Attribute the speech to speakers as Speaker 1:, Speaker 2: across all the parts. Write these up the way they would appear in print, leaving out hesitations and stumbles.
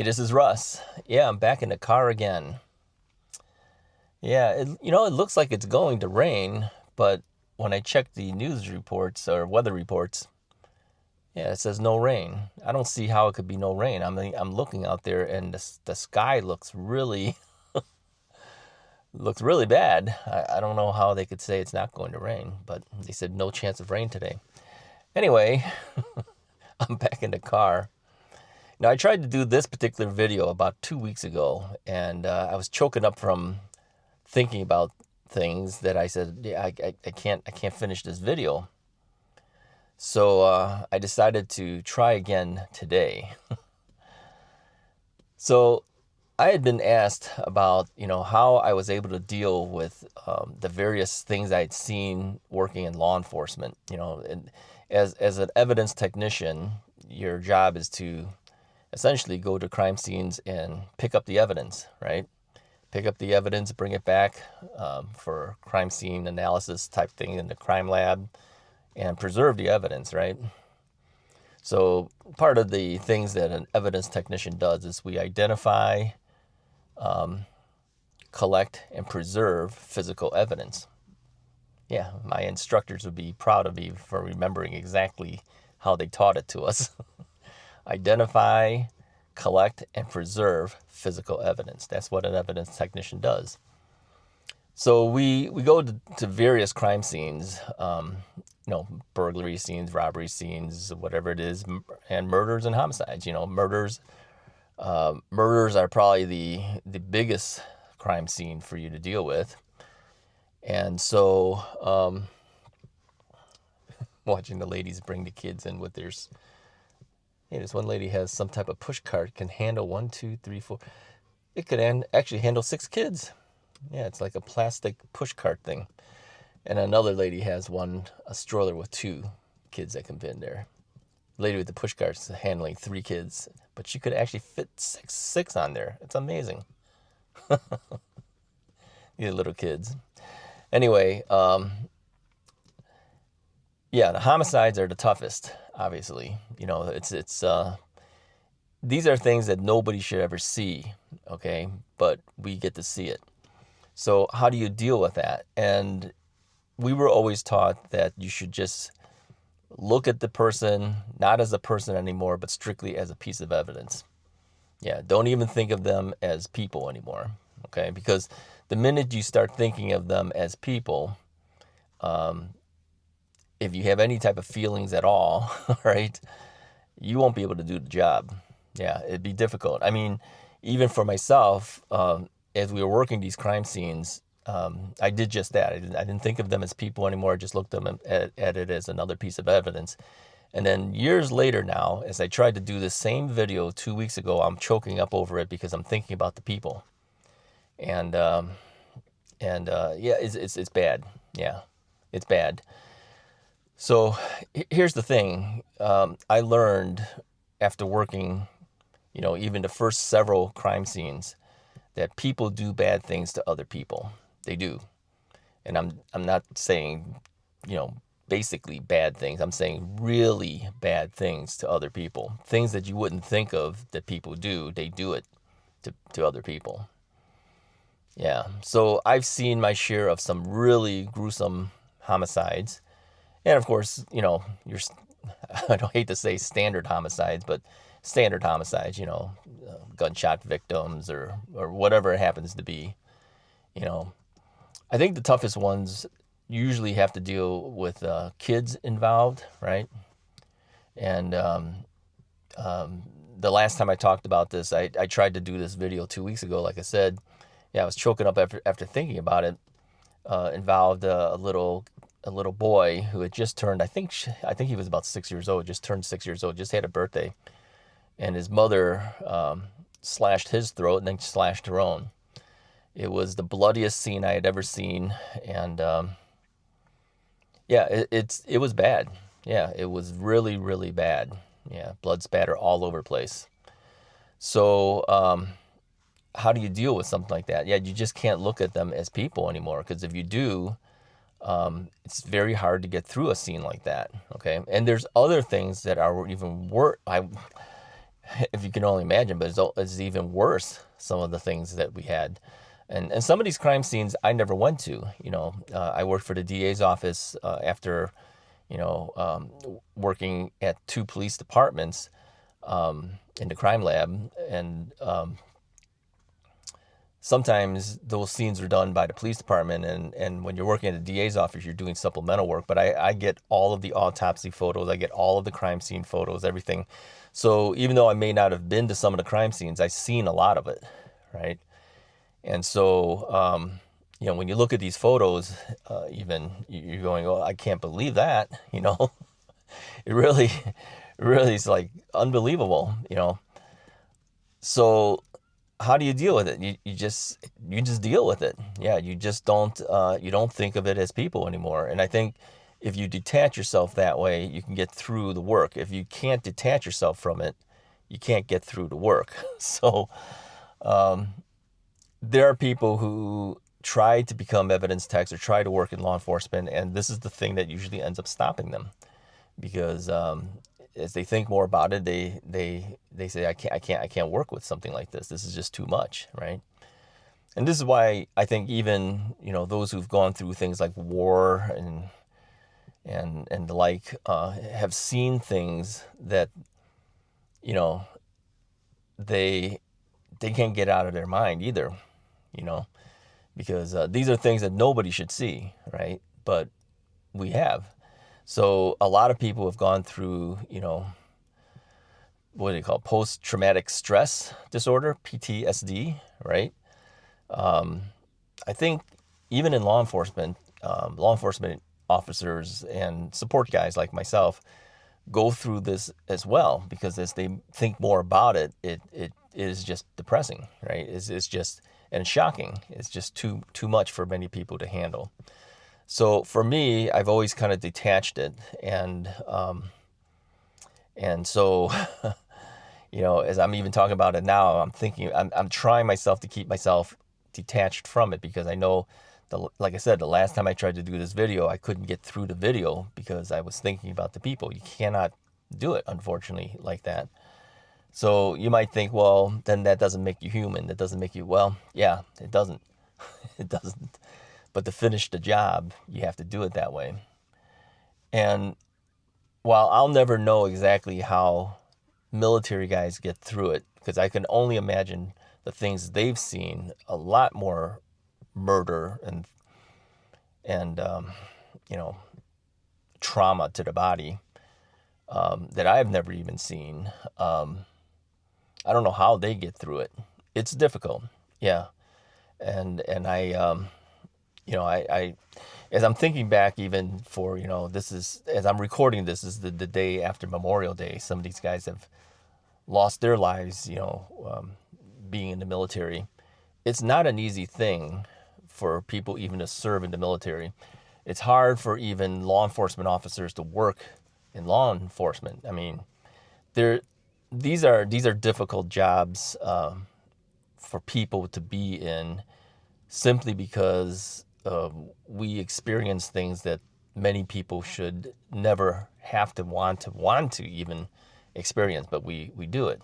Speaker 1: Hey, this is Russ. Yeah, I'm back in the car again. Yeah, it looks like it's going to rain, but when I check the news reports or weather reports, yeah, it says no rain. I don't see how it could be no rain. I mean, I'm looking out there and the sky looks really bad. I don't know how they could say it's not going to rain, but they said no chance of rain today. Anyway, I'm back in the car. Now, I tried to do this particular video about 2 weeks ago, and I was choking up from thinking about things that I said, yeah, I can't finish this video. So I decided to try again today. So I had been asked about, how I was able to deal with the various things I'd seen working in law enforcement. And as an evidence technician, your job is to essentially go to crime scenes and pick up the evidence, right? Pick up the evidence, bring it back for crime scene analysis type thing in the crime lab, and preserve the evidence, right? So part of the things that an evidence technician does is we identify, collect, and preserve physical evidence. Yeah, my instructors would be proud of me for remembering exactly how they taught it to us. Identify, collect, and preserve physical evidence. That's what an evidence technician does. So we go to various crime scenes, burglary scenes, robbery scenes, whatever it is, and murders and homicides. Murders are probably the biggest crime scene for you to deal with. And so watching the ladies bring the kids in with theirs. Hey, this one lady has some type of push cart, can handle 1, 2, 3, 4. It could actually handle 6 kids. Yeah, it's like a plastic push cart thing. And another lady has a stroller with 2 kids that can fit in there. The lady with the push cart's handling 3 kids, but she could actually fit six on there. It's amazing. These little kids. Anyway, yeah, the homicides are the toughest, obviously. These are things that nobody should ever see, okay? But we get to see it. So how do you deal with that? And we were always taught that you should just look at the person, not as a person anymore, but strictly as a piece of evidence. Yeah, don't even think of them as people anymore, okay? Because the minute you start thinking of them as people, if you have any type of feelings at all, right, you won't be able to do the job. Yeah, it'd be difficult. I mean, even for myself, as we were working these crime scenes, I did just that. I didn't think of them as people anymore. I just looked at it as another piece of evidence. And then years later now, as I tried to do the same video 2 weeks ago, I'm choking up over it because I'm thinking about the people. And yeah, it's bad. Yeah, it's bad. So here's the thing. I learned after working, even the first several crime scenes, that people do bad things to other people. They do. And I'm not saying, basically bad things. I'm saying really bad things to other people. Things that you wouldn't think of that people do, they do it to other people. Yeah. So I've seen my share of some really gruesome homicides. And of course, I don't hate to say standard homicides, but standard homicides, gunshot victims or whatever it happens to be. I think the toughest ones usually have to deal with kids involved, right? And the last time I talked about this, I tried to do this video 2 weeks ago. Like I said, yeah, I was choking up after thinking about it. Involved a little boy who had just turned, I think he was about 6 years old, just turned 6 years old, just had a birthday. And his mother slashed his throat and then slashed her own. It was the bloodiest scene I had ever seen. And yeah, it was bad. Yeah, it was really, really bad. Yeah, blood spatter all over the place. So how do you deal with something like that? Yeah, you just can't look at them as people anymore, because if you do, it's very hard to get through a scene like that, okay? And there's other things that are even worse. if you can only imagine, but it's even worse, some of the things that we had. And some of these crime scenes I never went to. I worked for the DA's office after, working at 2 police departments in the crime lab. And sometimes those scenes are done by the police department. And when you're working at the DA's office, you're doing supplemental work. But I get all of the autopsy photos. I get all of the crime scene photos, everything. So even though I may not have been to some of the crime scenes, I've seen a lot of it, right? And so, when you look at these photos, even you're going, "Oh, I can't believe that," It really is like unbelievable. So how do you deal with it? You just deal with it. Yeah, you just don't think of it as people anymore. And I think if you detach yourself that way, you can get through the work. If you can't detach yourself from it, you can't get through the work. So there are people who try to become evidence techs or try to work in law enforcement, and this is the thing that usually ends up stopping them, because as they think more about it, they say, I can't work with something like this. This is just too much, right? And this is why I think even those who've gone through things like war and the like have seen things that they can't get out of their mind either, because these are things that nobody should see, right? But we have. So a lot of people have gone through, what do you call it? Post-traumatic stress disorder, PTSD, right? I think even in law enforcement officers and support guys like myself go through this as well, because as they think more about it, it is just depressing, right? It's just, and shocking. It's just too much for many people to handle. So for me, I've always kind of detached it, and so as I'm even talking about it now, I'm thinking, I'm trying myself to keep myself detached from it, because I know, like I said, the last time I tried to do this video, I couldn't get through the video because I was thinking about the people. You cannot do it, unfortunately, like that. So you might think, well, then that doesn't make you human. That doesn't make you, well, yeah, it doesn't. It doesn't. But to finish the job, you have to do it that way. And while I'll never know exactly how military guys get through it, because I can only imagine the things they've seen, a lot more murder and trauma to the body that I've never even seen. I don't know how they get through it. It's difficult, yeah. And I as I'm thinking back, even for this is, as I'm recording this, is the day after Memorial Day. Some of these guys have lost their lives, being in the military. It's not an easy thing for people even to serve in the military. It's hard for even law enforcement officers to work in law enforcement. I mean, these are difficult jobs for people to be in, simply because we experience things that many people should never have to want to even experience, but we do it.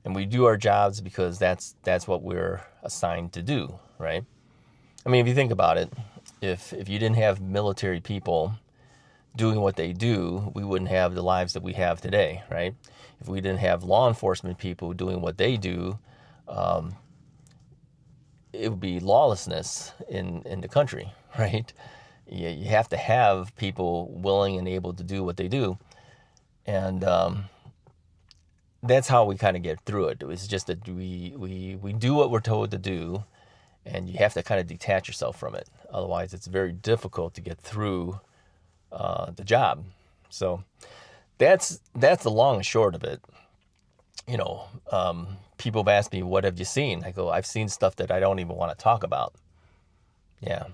Speaker 1: And we do our jobs because that's what we're assigned to do, right? I mean, if you think about it, if you didn't have military people doing what they do, we wouldn't have the lives that we have today, right? If we didn't have law enforcement people doing what they do, it would be lawlessness in the country, right? You have to have people willing and able to do what they do. And that's how we kind of get through it. It's just that we do what we're told to do, and you have to kind of detach yourself from it. Otherwise, it's very difficult to get through the job. So that's the long and short of it. People have asked me, what have you seen? I go, I've seen stuff that I don't even want to talk about. Yeah.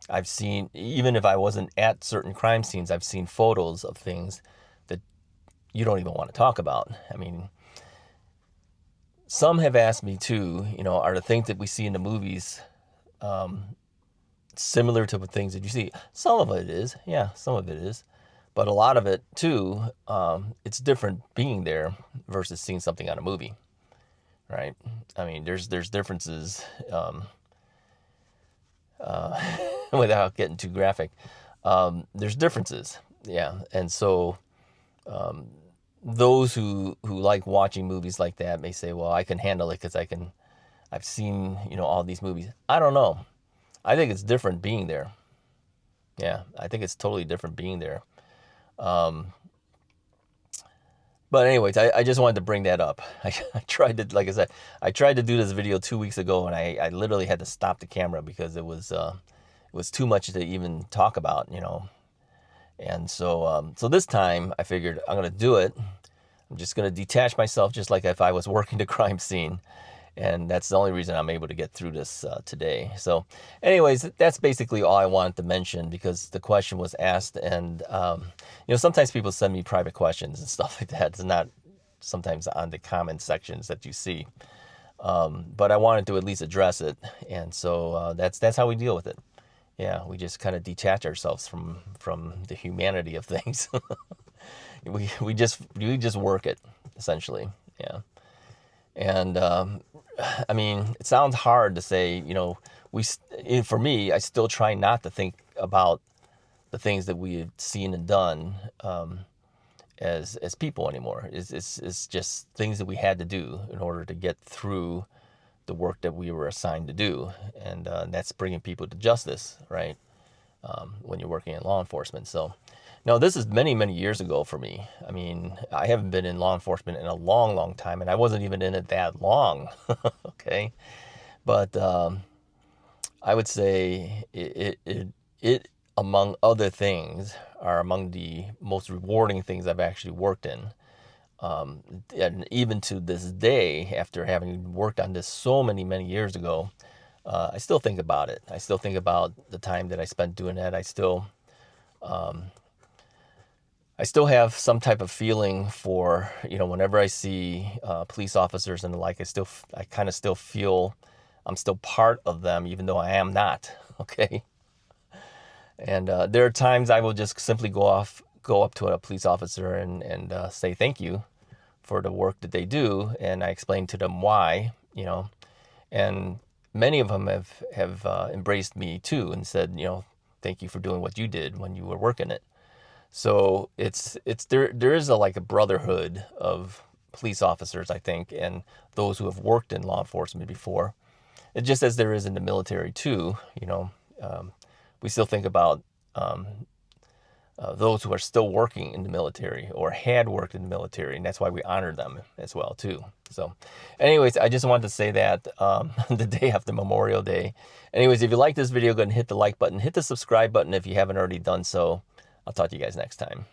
Speaker 1: I've seen, even if I wasn't at certain crime scenes, I've seen photos of things that you don't even want to talk about. I mean, some have asked me too, are the things that we see in the movies similar to the things that you see? Some of it is. Yeah, some of it is. But a lot of it too, it's different being there versus seeing something on a movie, right? I mean, there's differences, without getting too graphic. There's differences, yeah. And so those who like watching movies like that may say, well, I can handle it because I've seen, all these movies. I don't know. I think it's different being there. Yeah, I think it's totally different being there. But anyways, I just wanted to bring that up. I tried to, like I said, I tried to do this video 2 weeks ago, and I literally had to stop the camera because it was too much to even talk about, And so this time I figured I'm gonna do it. I'm just gonna detach myself, just like if I was working the crime scene, and that's the only reason I'm able to get through this today. So, anyways, that's basically all I wanted to mention because the question was asked, and sometimes people send me private questions and stuff like that. It's not sometimes on the comment sections that you see, but I wanted to at least address it, and so that's how we deal with it. Yeah, we just kind of detach ourselves from the humanity of things. we just work it essentially. Yeah. And I mean, it sounds hard to say, for me, I still try not to think about the things that we've seen and done as people anymore. It's just things that we had to do in order to get through the work that we were assigned to do, and that's bringing people to justice, right? When you're working in law enforcement. So, no, this is many, many years ago for me. I mean, I haven't been in law enforcement in a long, long time, and I wasn't even in it that long. Okay, but I would say it, among other things, are among the most rewarding things I've actually worked in. And even to this day, after having worked on this so many, many years ago, I still think about it. I still think about the time that I spent doing that. I still have some type of feeling for, whenever I see police officers and the like, I kind of still feel I'm still part of them, even though I am not. Okay. And there are times I will just simply go up to a police officer and say thank you for the work that they do, and I explain to them why, and many of them have embraced me too and said, thank you for doing what you did when you were working it. So it's there is a brotherhood of police officers, I think, and those who have worked in law enforcement before. It just as there is in the military too, we still think about those who are still working in the military or had worked in the military, and that's why we honor them as well too. So anyways, I just wanted to say that the day after Memorial Day. Anyways, if you like this video, go ahead and hit the like button, hit the subscribe button if you haven't already done so. I'll talk to you guys next time.